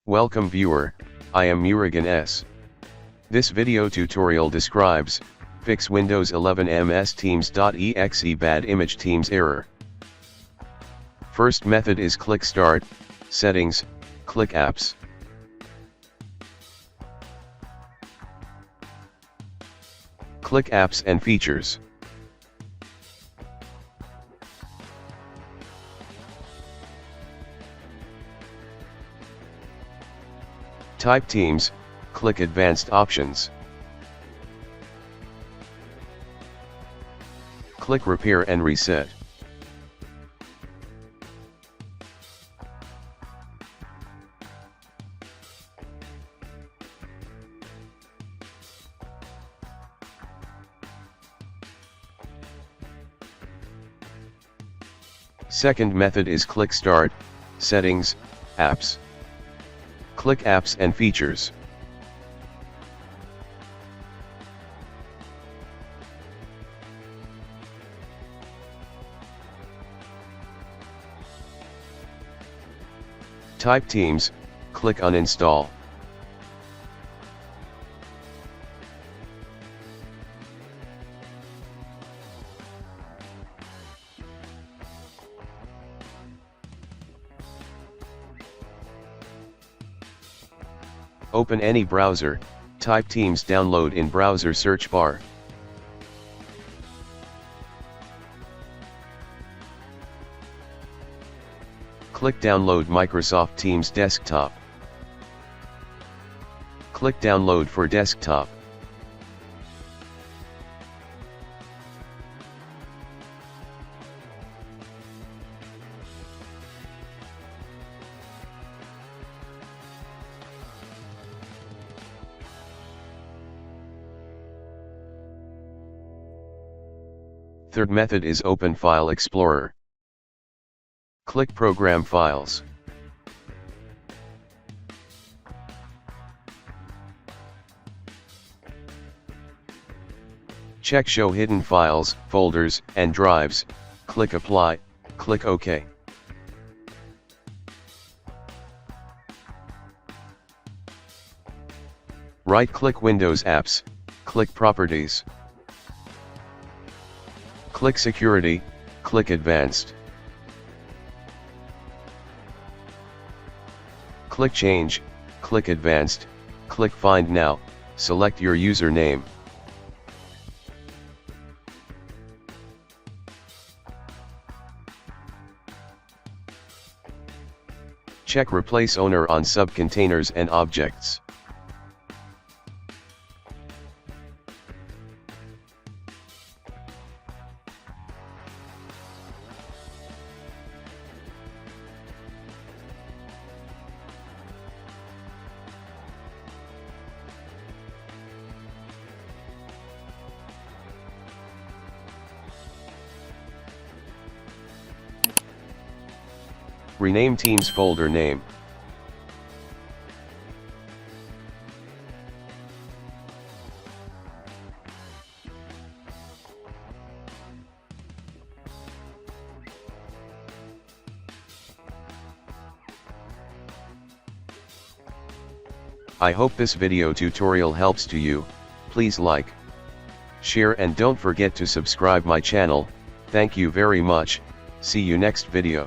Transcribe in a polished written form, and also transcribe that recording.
Welcome viewer, I am Murugan S. This video tutorial describes, fix Windows 11 msteams.exe exeBadImage Teams error. First method is click Start, Settings, click Apps. Click Apps and Features. Type Teams, click Advanced Options. Click Repair and Reset. Second method is click Start, Settings, Apps. Click Apps and Features. Type Teams, click Uninstall. Open any browser, type Teams download in browser search bar. Click Download Microsoft Teams Desktop. Click Download for Desktop. Third method is Open File Explorer. Click Program Files. Check Show Hidden Files, Folders, and Drives, click Apply, click OK. Right-click Windows Apps, click Properties. Click Security, click Advanced. Click Change, click Advanced, click Find Now, select your username. Check Replace Owner on subcontainers and objects. Rename Teams folder name. I hope this video tutorial helps to you. Please like, share and don't forget to subscribe my channel. Thank you very much. See you next video.